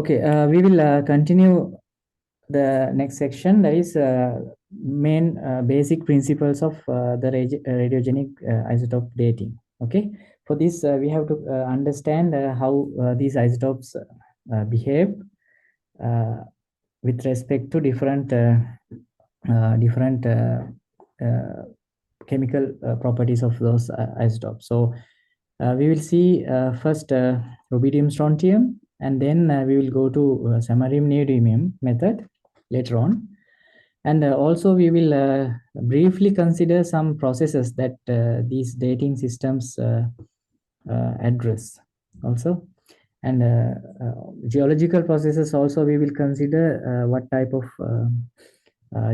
Okay, we will continue the next section. That is main basic principles of the radiogenic isotope dating. Okay, for this we have to understand how these isotopes behave with respect to different chemical properties of those isotopes. So we will see first rubidium strontium, and then we will go to samarium neodymium method later on. And also we will briefly consider some processes that these dating systems address also. And geological processes also we will consider what type of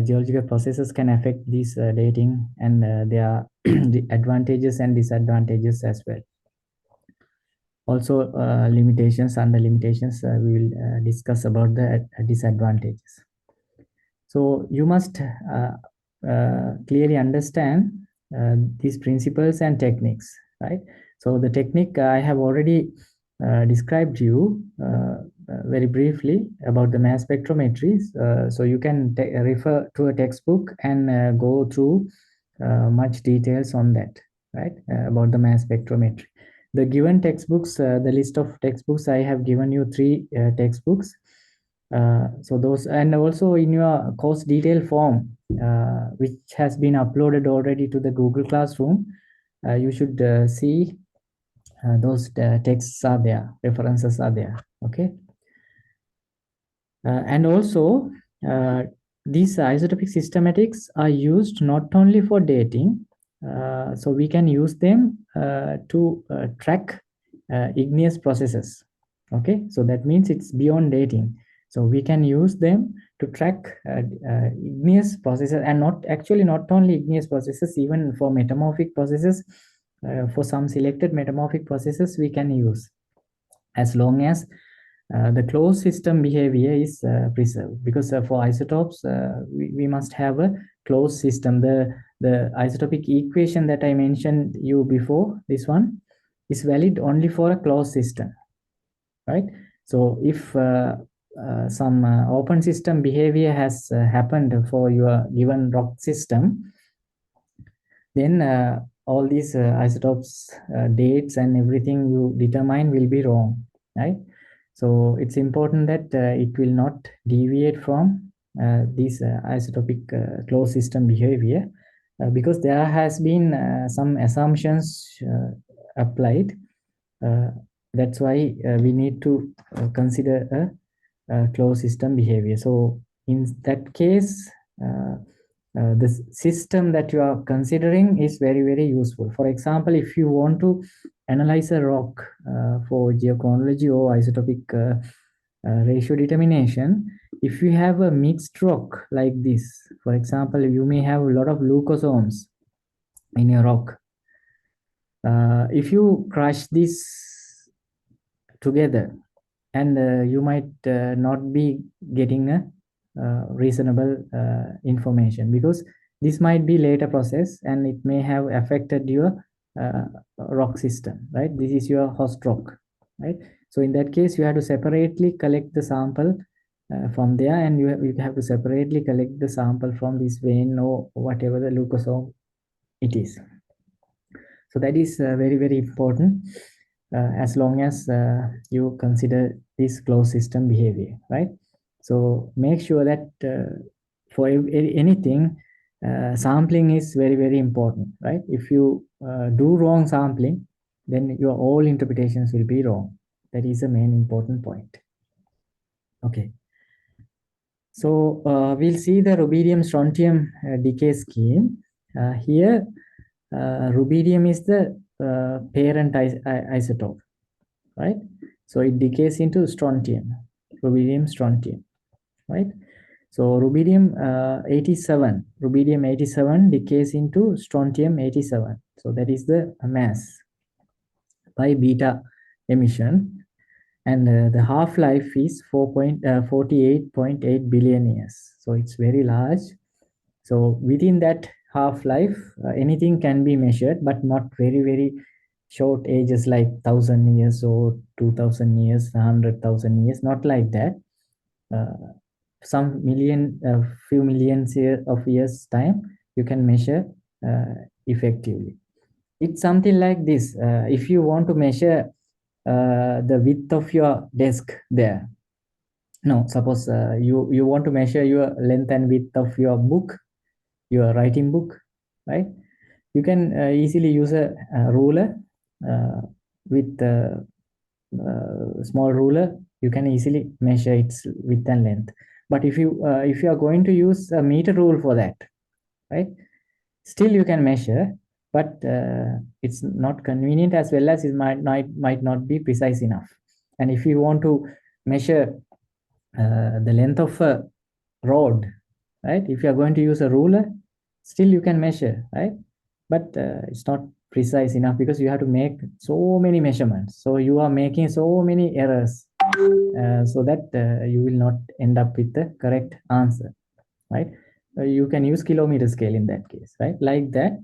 geological processes can affect these dating, and their the advantages and disadvantages as well. Also limitations, under limitations we will discuss about the disadvantages. So you must clearly understand these principles and techniques, right? So the technique I have already described to you very briefly about the mass spectrometry. So you can refer to a textbook and go through much details on that, right? About the mass spectrometry. The given textbooks, the list of textbooks, I have given you 3 textbooks. So those, and also in your course detail form, which has been uploaded already to the Google Classroom, you should see those texts are there, references are there. Okay. And also these isotopic systematics are used not only for dating, so we can use them to track igneous processes. Okay, so that means it's beyond dating. So we can use them to track igneous processes, and not only igneous processes, even for metamorphic processes. For some selected metamorphic processes we can use, as long as the closed system behavior is preserved. Because for isotopes we must have a closed system. The isotopic equation that I mentioned you before, this one, is valid only for a closed system, right? So if some open system behavior has happened for your given rock system, then all these isotopes dates and everything you determine will be wrong, right? So it's important that it will not deviate from this isotopic closed system behavior, because there has been some assumptions applied. That's why we need to consider a closed system behavior. So in that case, the system that you are considering is very, very useful. For example, if you want to analyze a rock for geochronology or isotopic ratio determination, if you have a mixed rock like this, for example, you may have a lot of leucosomes in your rock. If you crush this together, and you might not be getting a reasonable information, because this might be later process and it may have affected your rock system, right? This is your host rock, right? So in that case you have to separately collect the sample from there, and you have to separately collect the sample from this vein or whatever the leucosome it is. So that is very, very important, as long as you consider this closed system behavior, right? So make sure that for anything, sampling is very, very important, right? If you do wrong sampling, then your all interpretations will be wrong. That is the main important point. Okay. So we'll see the rubidium strontium decay scheme. Here, rubidium is the parent isotope, right? So it decays into strontium, rubidium strontium, right? So rubidium 87 decays into strontium 87. So that is the mass by beta emission, and the half-life is 48.8 billion years. So it's very large. So within that half-life, anything can be measured, but not very, very short ages like 1,000 years or 2,000 years, 100,000 years, not like that. Some million, few millions of years time, you can measure effectively. It's something like this. If you want to measure the width of your desk there, no, suppose you want to measure your length and width of your book, your writing book, right? You can easily use a ruler uh, with small ruler. You can easily measure its width and length. But if you are going to use a meter rule for that, right, still you can measure, but it's not convenient, as well as it might not be precise enough. And if you want to measure the length of a road, right, if you are going to use a ruler, still you can measure, right, but it's not precise enough, because you have to make so many measurements, so you are making so many errors, so that you will not end up with the correct answer, right? You can use kilometer scale in that case, right? Like that.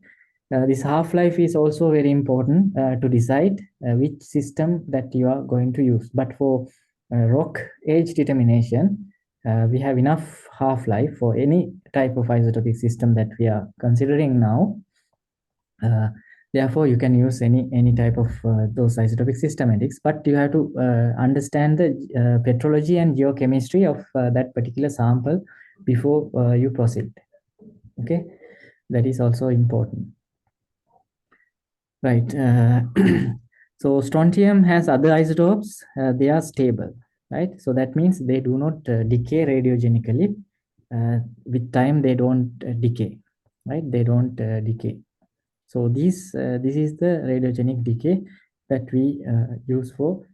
This half-life is also very important to decide which system that you are going to use. But for rock age determination, we have enough half-life for any type of isotopic system that we are considering now. Uh, Therefore, you can use any type of those isotopic systematics, but you have to understand the petrology and geochemistry of that particular sample before you proceed. Okay, that is also important. Right. So strontium has other isotopes. They are stable, right? So that means they do not decay radiogenically. With time, they don't decay, right? They don't decay. So this is the radiogenic decay that we use for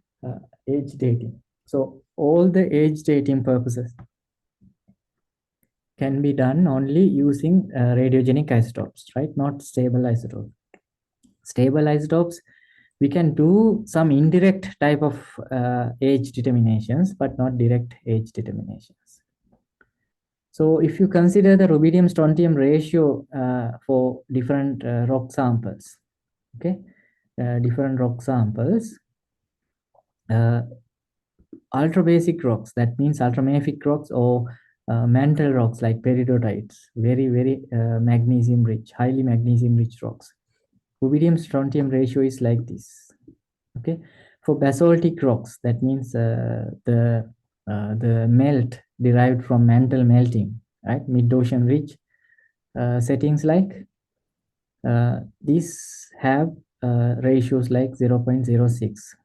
age dating. So all the age dating purposes can be done only using radiogenic isotopes, right? Not stable isotopes. Stable isotopes, we can do some indirect type of age determinations, but not direct age determinations. So if you consider the rubidium-strontium ratio for different rock samples, okay, different rock samples, ultra basic rocks, that means ultramafic rocks, or mantle rocks like peridotites, very magnesium rich, highly magnesium rich rocks. Rubidium strontium ratio is like this. Okay, for basaltic rocks, that means the melt derived from mantle melting, right? Mid-ocean ridge settings like these have ratios like 0.06.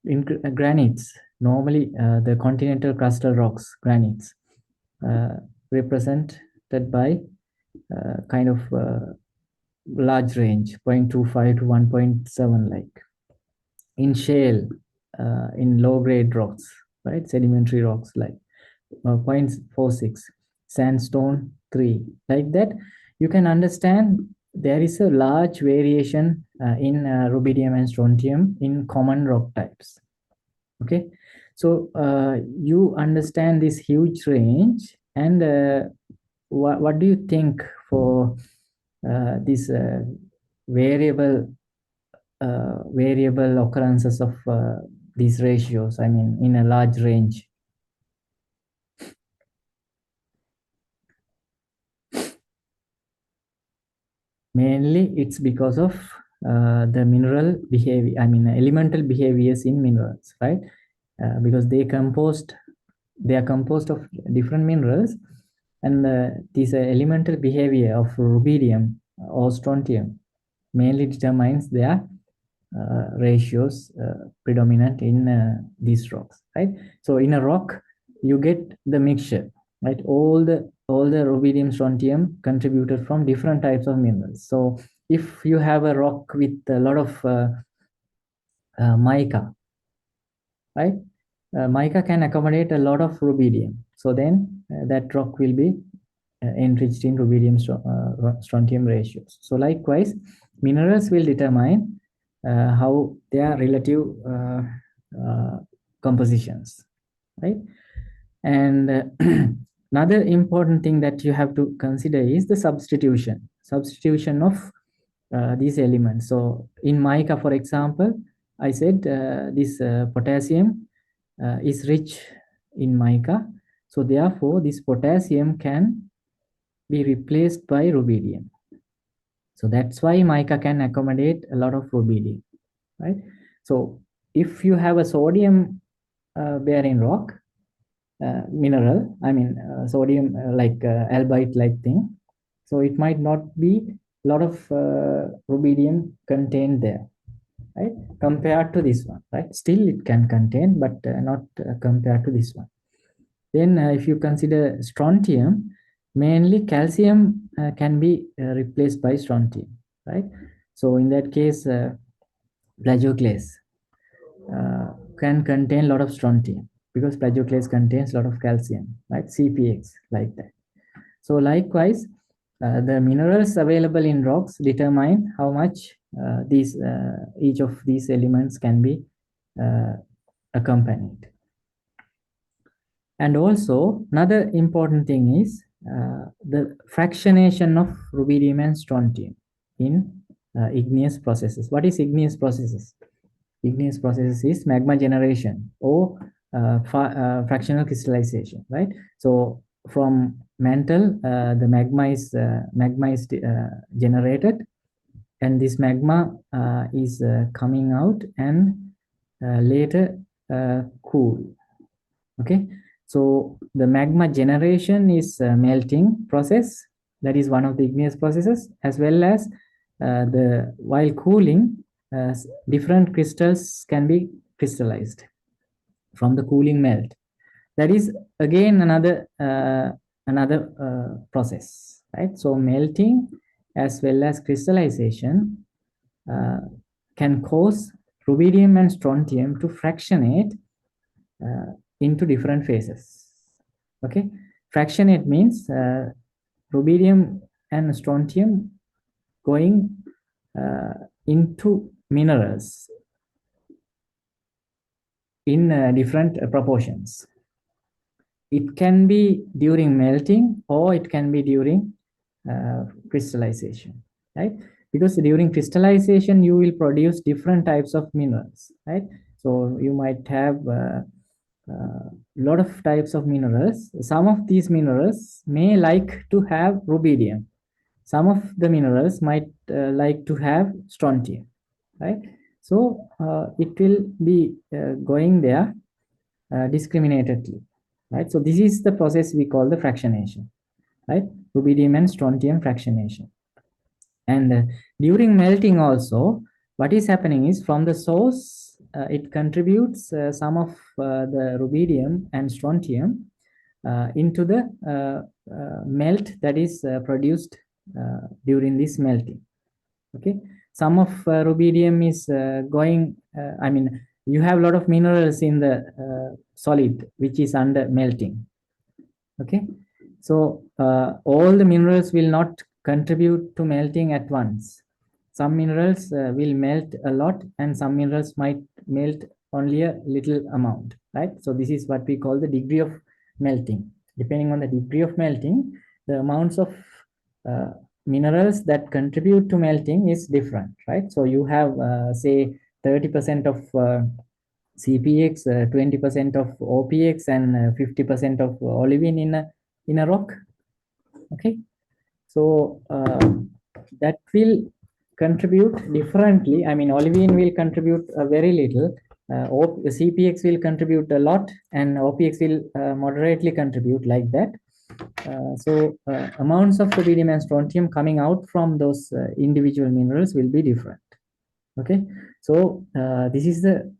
In granites, normally the continental crustal rocks, granites, represented by kind of large range, 0.25 to 1.7, like. In shale, in low grade rocks, right? Sedimentary rocks like 0.46, sandstone 3, like that. You can understand there is a large variation in rubidium and strontium in common rock types. Okay, so you understand this huge range, and what do you think for this variable occurrences of these ratios, I mean, in a large range? Mainly it's because of the mineral behavior, I mean elemental behaviors in minerals, right? Because they are composed of different minerals, and this elemental behavior of rubidium or strontium mainly determines their ratios predominant in these rocks, right? So in a rock, you get the mixture, right? All the rubidium, strontium contributed from different types of minerals. So if you have a rock with a lot of mica, right? Mica can accommodate a lot of rubidium. So then that rock will be enriched in rubidium strontium ratios. So likewise, minerals will determine how their relative compositions, right? And another important thing that you have to consider is the substitution of these elements. So in mica, for example, I said this potassium is rich in mica. So therefore, this potassium can be replaced by rubidium. So that's why mica can accommodate a lot of rubidium, right? So if you have a sodium bearing rock, mineral, I mean sodium like albite like thing, so it might not be a lot of rubidium contained there, right? Compared to this one, right? Still it can contain, but not compared to this one. Then if you consider strontium, mainly calcium can be replaced by strontium, right? So in that case, plagioclase can contain a lot of strontium because plagioclase contains a lot of calcium, right? CPX, like that. So likewise, the minerals available in rocks determine how much each of these elements can be accompanied. And also another important thing is the fractionation of rubidium and strontium in igneous processes. What is igneous processes? Igneous processes is magma generation or fractional crystallization, right? So from mantle, the magma is generated, and this magma is coming out and later cool. Okay, so the magma generation is a melting process. That is one of the igneous processes, as well as the while cooling, different crystals can be crystallized from the cooling melt. That is again another process, right? So melting as well as crystallization uh, can cause rubidium and strontium to fractionate into different phases. Okay, fractionate means rubidium and strontium going into minerals in different proportions. It can be during melting or it can be during crystallization, right? Because during crystallization you will produce different types of minerals, right? So you might have lot of types of minerals. Some of these minerals may like to have rubidium. Some of the minerals might like to have strontium, right? So it will be going there discriminatedly, right? So this is the process we call the fractionation, right? Rubidium and strontium fractionation. And during melting also, what is happening is from the source, it contributes some of the rubidium and strontium into the melt that is produced during this melting. Okay, some of rubidium is going, I mean, you have a lot of minerals in the solid which is under melting. Okay, so all the minerals will not contribute to melting at once. Some minerals will melt a lot and some minerals might melt only a little amount, right? So this is what we call the degree of melting. Depending on the degree of melting, the amounts of minerals that contribute to melting is different, right? So you have say 30% of CPX, 20% of OPX, and 50% of olivine in a rock. Okay, so that will contribute differently. I mean, olivine will contribute very little. CPX will contribute a lot, and OPX will moderately contribute like that. So amounts of rubidium and strontium coming out from those individual minerals will be different. Okay, so this is the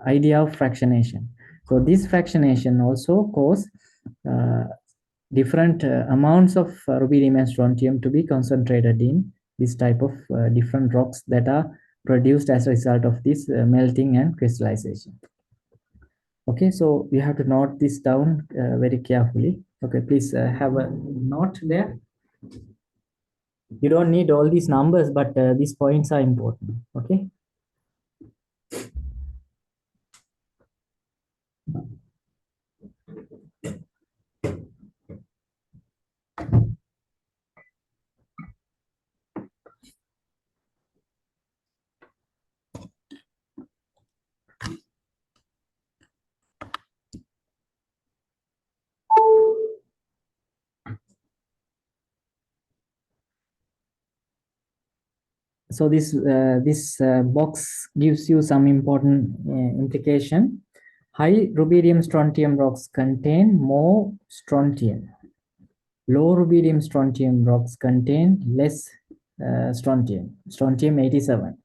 idea of fractionation. So this fractionation also cause different amounts of rubidium and strontium to be concentrated in this type of different rocks that are produced as a result of this melting and crystallization. Okay, so you have to note this down very carefully. Okay, please have a note there. You don't need all these numbers, but these points are important. Okay. So this box gives you some important implication. High rubidium strontium rocks contain more strontium. Low rubidium strontium rocks contain less strontium, strontium 87.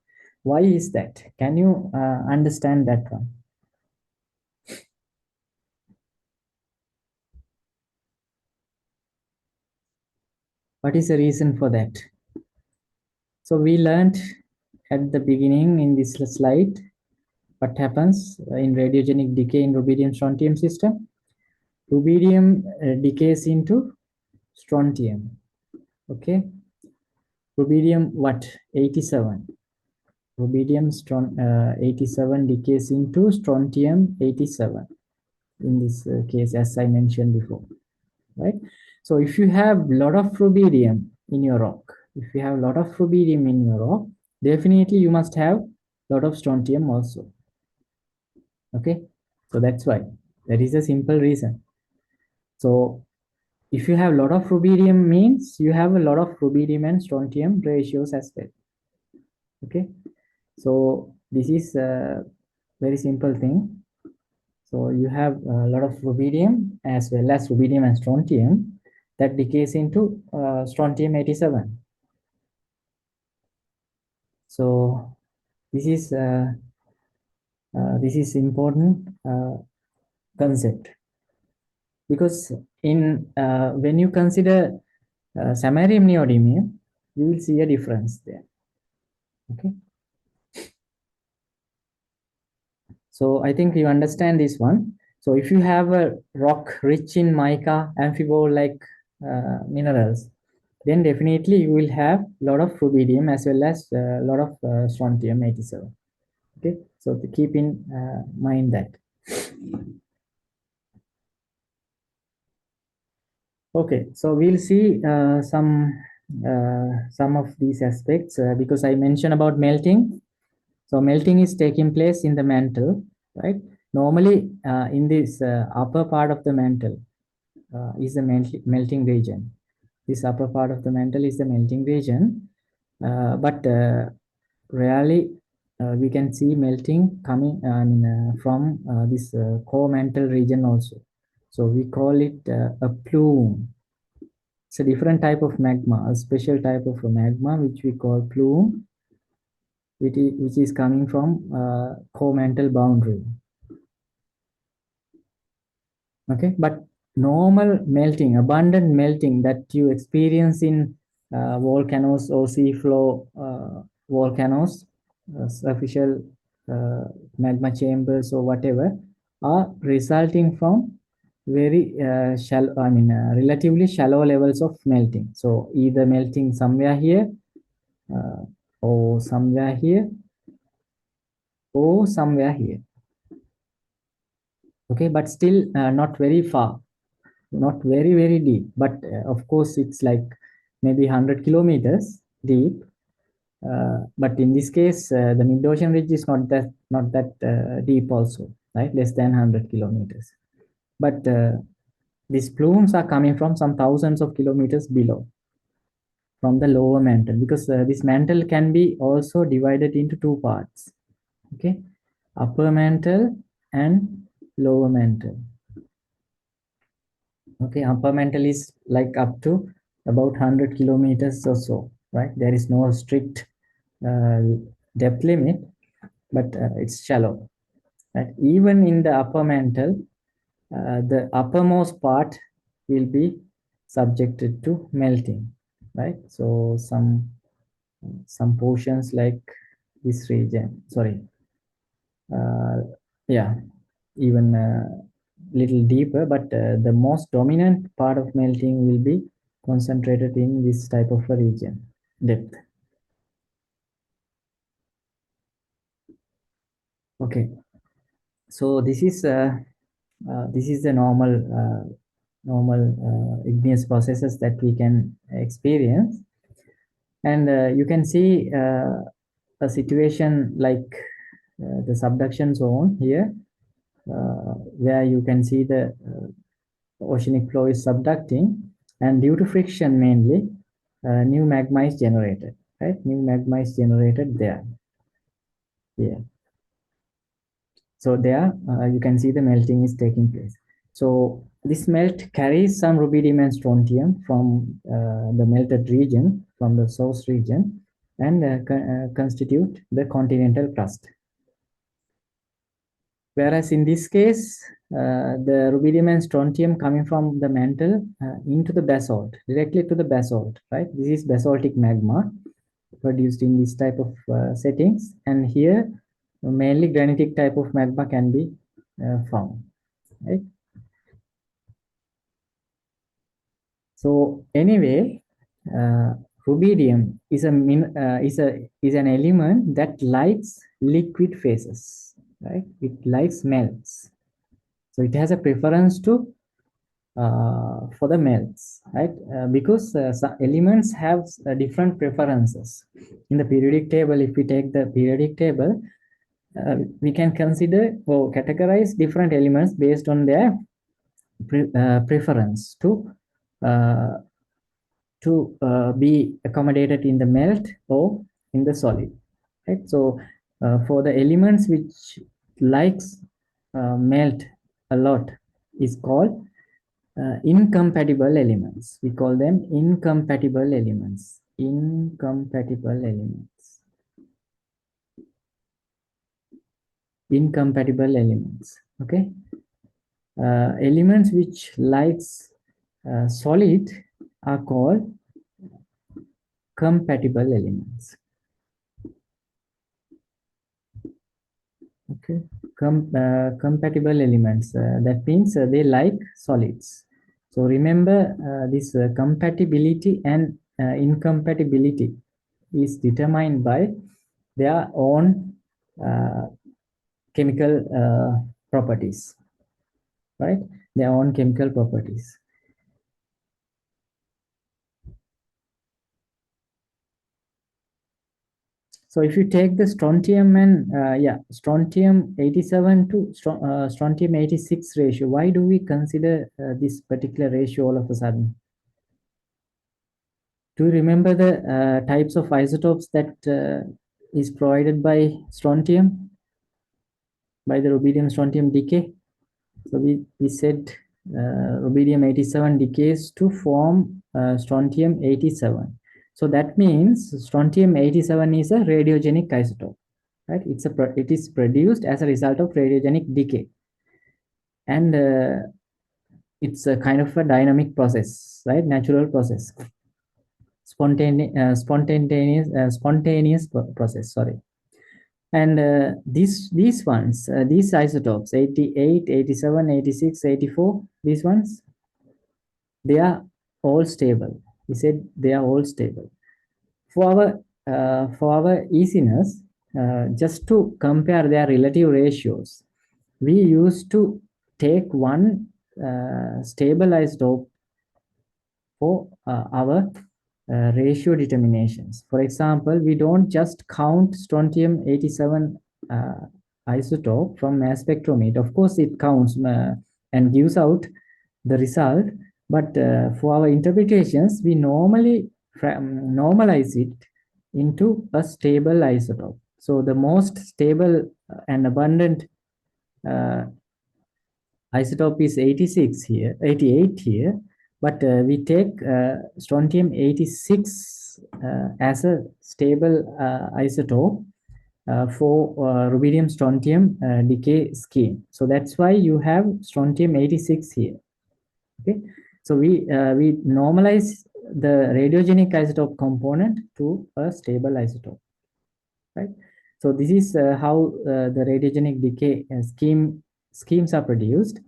Why is that? Can you understand that one? What is the reason for that? So we learned at the beginning in this slide what happens in radiogenic decay in rubidium strontium system. Rubidium decays into strontium. Okay, rubidium what? 87. Rubidium 87 decays into strontium 87 in this case, as I mentioned before, right? So if you have a lot of rubidium in your rock, if you have a lot of rubidium in your rock, definitely you must have a lot of strontium also. Okay, so that's why. That is a simple reason. So if you have a lot of rubidium means you have a lot of rubidium and strontium ratios as well. Okay, so this is a very simple thing. So you have a lot of rubidium as well as rubidium and strontium that decays into strontium 87. So this is important concept, because in when you consider samarium neodymium, you will see a difference there. Okay. So I think you understand this one. So if you have a rock rich in mica, amphibole-like minerals, then definitely you will have a lot of rubidium as well as a lot of strontium 87. Okay, so to keep in mind that. Okay, so we'll see some of these aspects because I mentioned about melting. So melting is taking place in the mantle, right? Normally, in this upper part of the mantle is the melting region. This upper part of the mantle is the melting region, but rarely we can see melting coming from this core mantle region also. So we call it a plume. It's a different type of magma, a special type of a magma which we call plume, which is coming from core mantle boundary. Okay, but normal melting, abundant melting that you experience in volcanoes or sea floor volcanoes, superficial magma chambers or whatever, are resulting from very shallow, relatively shallow levels of melting. So either melting somewhere here uh, or somewhere here or somewhere here. Okay, but still not very far, not very, very deep, but of course it's like maybe 100 kilometers deep. But in this case, the mid-ocean ridge is not that deep also, right? Less than 100 kilometers. But these plumes are coming from some thousands of kilometers below, from the lower mantle, because this mantle can be also divided into two parts. Okay, upper mantle and lower mantle. Okay, upper mantle is like up to about 100 kilometers or so, right? There is no strict uh, depth limit, but it's shallow. Right? Even in the upper mantle, the uppermost part will be subjected to melting, right? So some portions like this region, sorry, yeah, even little deeper, but the most dominant part of melting will be concentrated in this type of a region depth. Okay, so this is the normal igneous processes that we can experience, and you can see a situation like the subduction zone here, where you can see the oceanic flow is subducting, and due to friction mainly, new magma is generated. right? New magma is generated there. Yeah. So there you can see the melting is taking place. So this melt carries some rubidium and strontium from the melted region, from the source region, and constitute the continental crust. Whereas in this case, the rubidium and strontium coming from the mantle into the basalt, directly to the basalt, right? This is basaltic magma produced in this type of settings. And here, mainly granitic type of magma can be found, right? So anyway, rubidium is an element that likes liquid phases, right? It likes melts. So it has a preference to for the melts, right? Because some elements have different preferences. In the periodic table, if we take the periodic table, we can consider or categorize different elements based on their preference uh, to be accommodated in the melt or in the solid, right? So for the elements which likes melt a lot is called incompatible elements. We call them incompatible elements. Incompatible elements. Incompatible elements. Okay. Elements which likes solid are called compatible elements. Okay. Compatible elements. That means they like solids. So remember this compatibility and incompatibility is determined by their own chemical properties, right? Their own chemical properties. So if you take the strontium and strontium 87 to strontium 86 ratio, why do we consider this particular ratio all of a sudden? Do you remember the types of isotopes that is provided by strontium, by the rubidium strontium decay? So we said rubidium 87 decays to form strontium 87. So that means strontium 87 is a radiogenic isotope, right? It is produced as a result of radiogenic decay, and it's a kind of a dynamic process, right? Natural process, spontaneous process. Sorry. And these ones, these isotopes, 88, 87, 86, 84, these ones, they are all stable. We said they are all stable. For our easiness, just to compare their relative ratios, we used to take one stable isotope for our ratio determinations. For example, we don't just count strontium 87 isotope from mass spectrometer. Of course, it counts and gives out the result, but for our interpretations, we normally normalize it into a stable isotope. So the most stable and abundant isotope is 86 here, 88 here, but we take strontium 86 as a stable isotope for rubidium strontium decay scheme. So that's why you have strontium 86 here. Okay, so we normalize the radiogenic isotope component to a stable isotope, right? So this is how the radiogenic decay schemes are produced.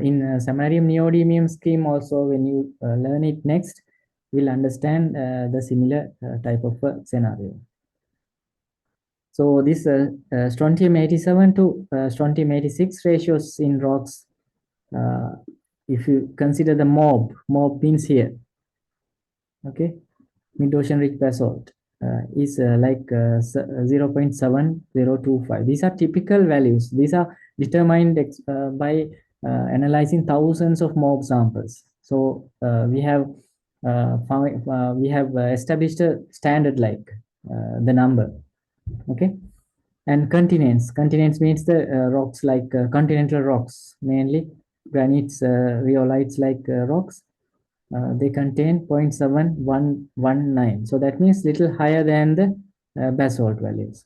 In samarium neodymium scheme also, when you learn it next, we'll understand the similar type of scenario. So this strontium 87 to strontium 86 ratios in rocks, if you consider the mob means here, okay, mid-ocean rich basalt is like 0.7025. These are typical values. These are determined by analyzing thousands of mob samples. So we have we have established a standard like the number. Okay. And continents means the rocks like continental rocks, mainly granites, rhyolites like rocks. They contain 0.7119. So that means little higher than the basalt values.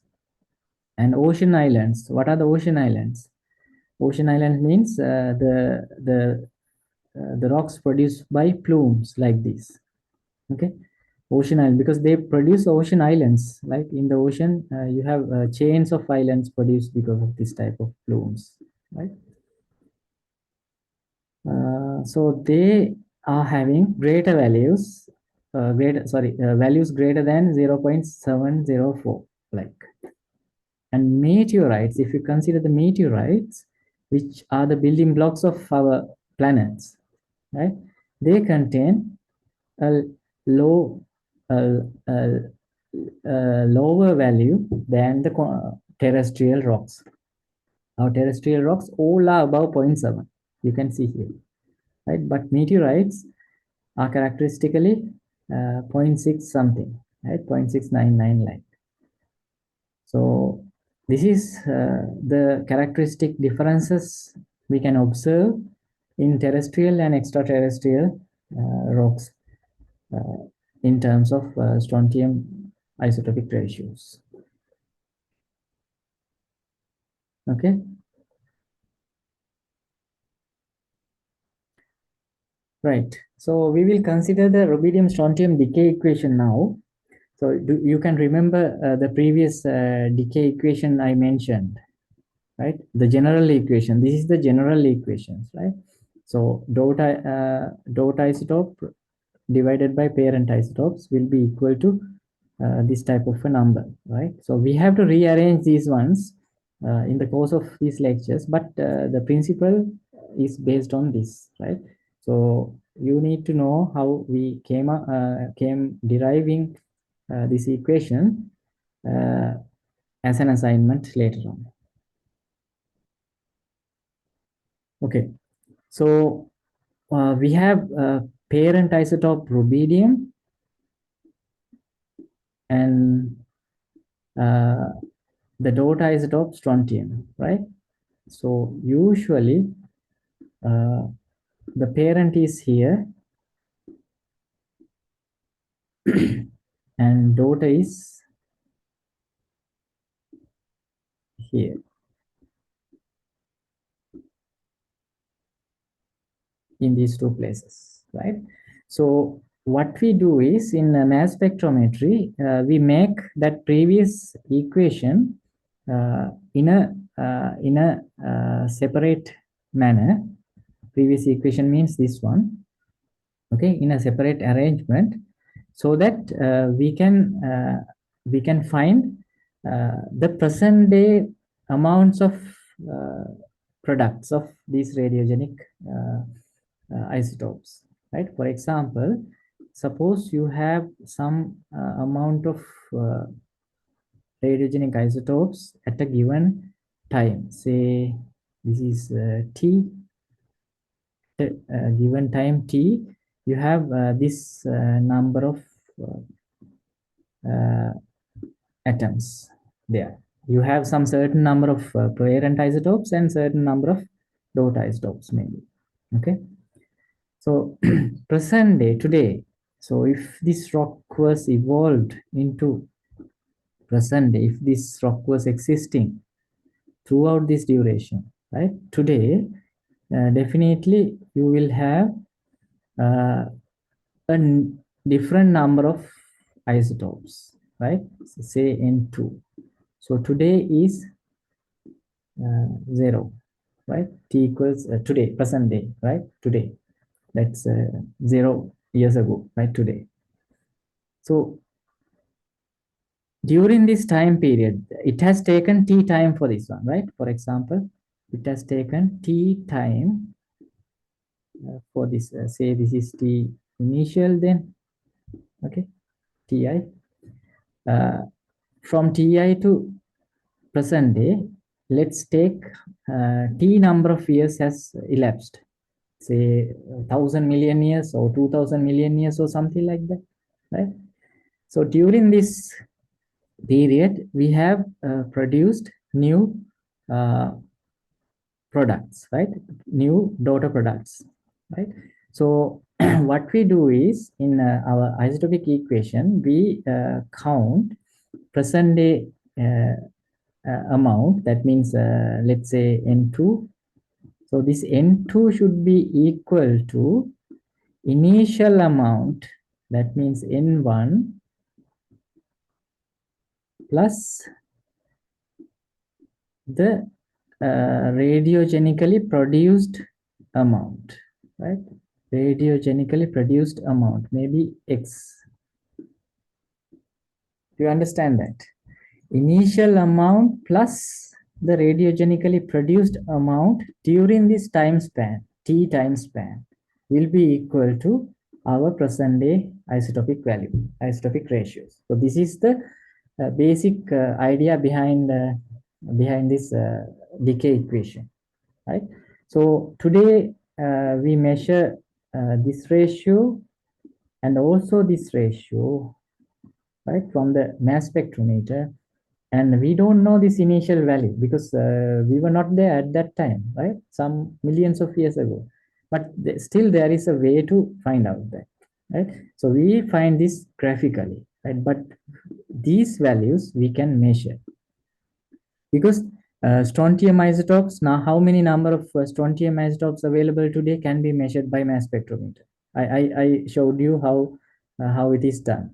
And ocean islands. What are the ocean islands? Ocean islands means the rocks produced by plumes like this. Okay, ocean island, because they produce ocean islands. Like in the ocean, you have chains of islands produced because of this type of plumes, right? So they are having greater values, values greater than 0.704, like. And meteorites, if you consider the meteorites, which are the building blocks of our planets, right? They contain a low, a, a, a lower value than the terrestrial rocks. Our terrestrial rocks all are above 0.7. You can see here, right? But meteorites are characteristically 0.6 something, right? 0.699 like. So this is the characteristic differences we can observe in terrestrial and extraterrestrial rocks in terms of strontium isotopic ratios. Okay. Right. So we will consider the rubidium strontium decay equation now. So you can remember the previous decay equation I mentioned, right? The general equation. This is the general equations, right? So dot isotope divided by parent isotopes will be equal to this type of a number, right? So we have to rearrange these ones in the course of these lectures, but the principle is based on this, right? So you need to know how we came deriving this equation as an assignment later on. Okay, so we have parent isotope rubidium and the daughter isotope strontium, right? So usually the parent is here and daughter is here in these two places, right? So what we do is in mass spectrometry, we make that previous equation in a separate manner. Previous equation means this one, okay, in a separate arrangement, so that we can find the present day amounts of uh, products of these radiogenic isotopes, right? For example, suppose you have some amount of radiogenic isotopes at a given time, say this is t, given time t, you have this number of uh, atoms there. You have some certain number of parent isotopes and certain number of daughter isotopes maybe. Okay. So present day today, so if this rock was evolved into present day, if this rock was existing throughout this duration, right? Today, definitely you will have uh, a different number of isotopes, right? So say N2. So today is 0, right? T equals today, present day, right? Today, that's 0 years ago, right? Today. So during this time period, it has taken T time for this one, right? For example, it has taken T time for this, say this is T initial then, okay, Ti. From Ti to present day, let's take T number of years has elapsed, say 1,000 million years or 2,000 million years or something like that, right? So during this period, we have produced new products, right? New daughter products, right? So what we do is in our isotopic equation, we count present day amount. That means, let's say N2. So this N2 should be equal to initial amount. That means N1 plus the radiogenically produced amount, right? Radiogenically produced amount, maybe X. Do you understand that? Initial amount plus the radiogenically produced amount during this time span, T time span, will be equal to our present day isotopic value, isotopic ratios. So this is the basic idea behind this decay equation, right? So today we measure this ratio and also this ratio, right, from the mass spectrometer. And we don't know this initial value because we were not there at that time, right? Some millions of years ago. But still there is a way to find out that, right? So we find this graphically, right? But these values we can measure because strontium isotopes, now how many number of strontium isotopes available today can be measured by mass spectrometer. I showed you how it is done,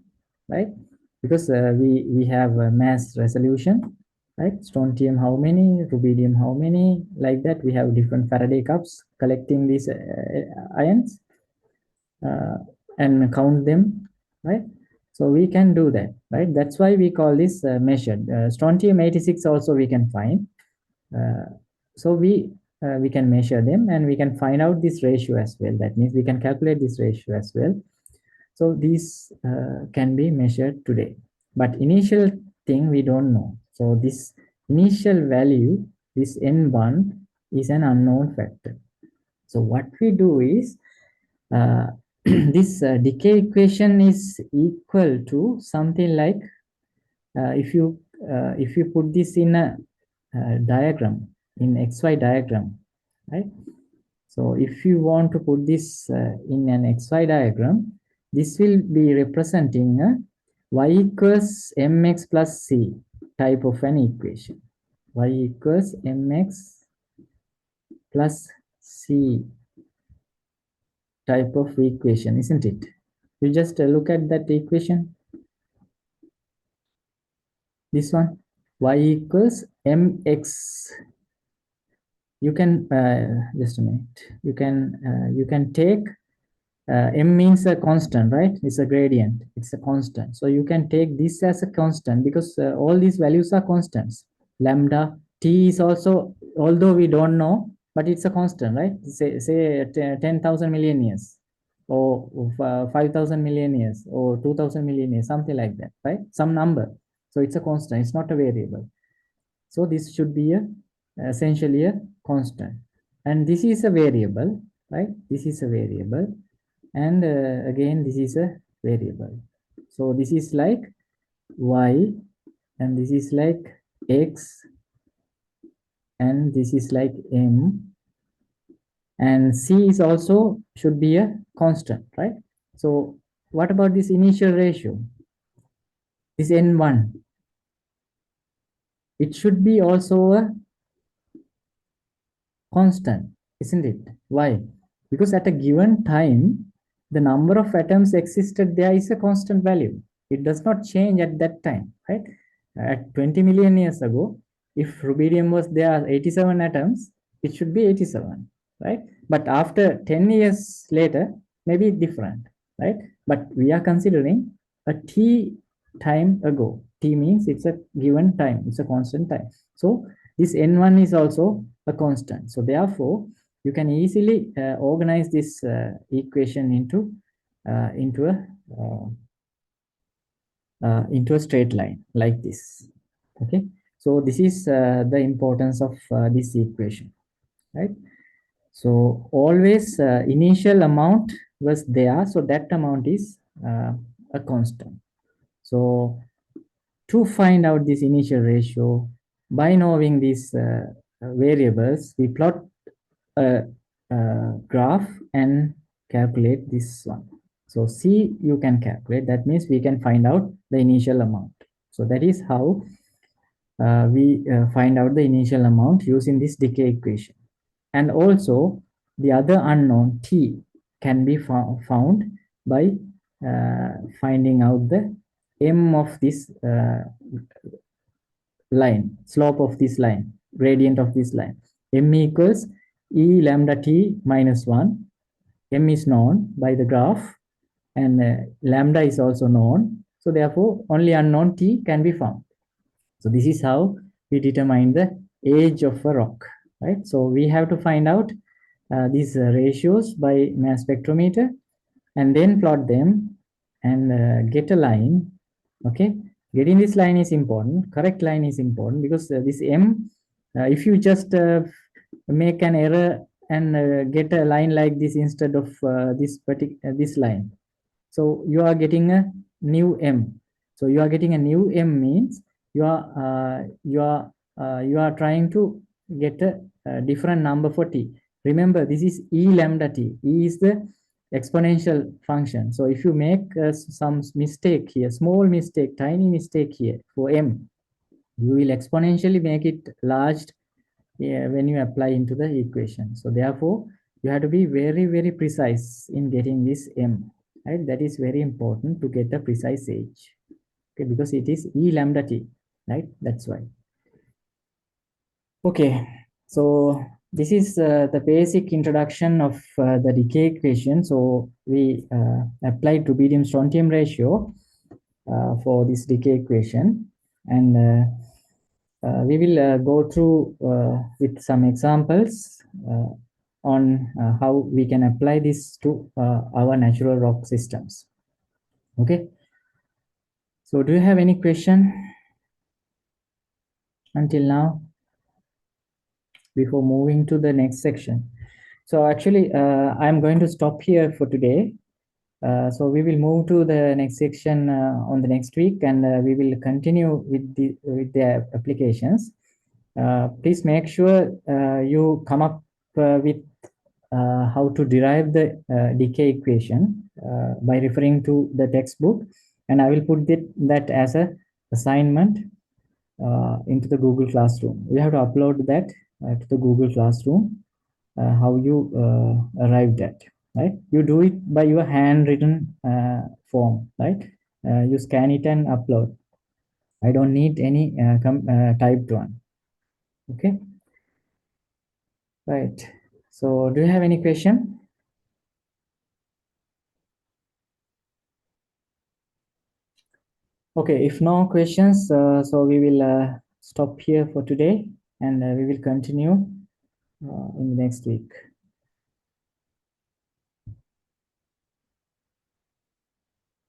right? Because we have mass resolution, right? Strontium how many, rubidium how many, like that. We have different Faraday cups collecting these ions and count them, right? So we can do that, right? That's why we call this measured. Strontium 86 also we can find. So we can measure them and we can find out this ratio as well. That means we can calculate this ratio as well. So these can be measured today. But initial thing we don't know. So this initial value, this N1, is an unknown factor. So what we do is this decay equation is equal to something like if you put this in a diagram, in XY diagram, right? So if you want to put this in an XY diagram, this will be representing a y equals mx plus c type of an equation. Y equals mx plus c type of equation, isn't it? You just look at that equation. This one, y equals mx. You can just a minute. You can take m means a constant, right? It's a gradient. It's a constant. So you can take this as a constant because all these values are constants. Lambda t is also, although we don't know, but it's a constant, right? Say 10,000 million years or 5,000 million years or 2,000 million years, something like that, right? Some number. So it's a constant. It's not a variable. So this should be essentially a constant. And this is a variable, right? This is a variable. And again, this is a variable. So this is like y, and this is like x, and this is like m, and c is also should be a constant, right? So what about this initial ratio? This n1, it should be also a constant, isn't it? Why? Because at a given time, the number of atoms existed there is a constant value. It does not change at that time, right? At 20 million years ago, if rubidium was there 87 atoms, it should be 87, right? But after 10 years later, maybe different, right? But we are considering a t time ago. T means it's a given time, it's a constant time. So this n1 is also a constant. So therefore, you can easily organize this equation into a straight line like this. Okay, so this is the importance of this equation, right? So always initial amount was there, so that amount is a constant. So to find out this initial ratio, by knowing these variables, we plot a, graph and calculate this one. So C you can calculate, that means we can find out the initial amount. So that is how we find out the initial amount using this decay equation. And also the other unknown T can be found by finding out the M of this line, slope of this line, gradient of this line. M equals E lambda T minus 1. M is known by the graph, and lambda is also known. So therefore, only unknown T can be found. So this is how we determine the age of a rock, right? So we have to find out these ratios by mass spectrometer and then plot them and get a line. Okay, getting this line is important, correct line is important, because this M, if you just make an error and get a line like this instead of this line, so you are getting a new M. So you are getting a new M means you are trying to get a different number for T. Remember, this is E lambda T. E is the exponential function. So if you make some mistake here, small mistake, tiny mistake here for M, you will exponentially make it large when you apply into the equation. So therefore, you have to be very, very precise in getting this M, right? That is very important to get the precise age, okay, because it is E lambda T, right? That's why. Okay, so this is the basic introduction of the decay equation. So we applied rubidium strontium ratio for this decay equation, and we will go through with some examples on how we can apply this to our natural rock systems. Okay, so do you have any question until now before moving to the next section? So actually, I'm going to stop here for today. So we will move to the next section on the next week, and we will continue with the applications. Please make sure you come up with how to derive the decay equation by referring to the textbook, and I will put that as a assignment into the Google Classroom. You have to upload that to the Google Classroom, how you arrived at, right? You do it by your handwritten form, right? You scan it and upload. I don't need any typed one. Okay, right. So do you have any question? Okay, if no questions, so we will stop here for today, and we will continue in the next week.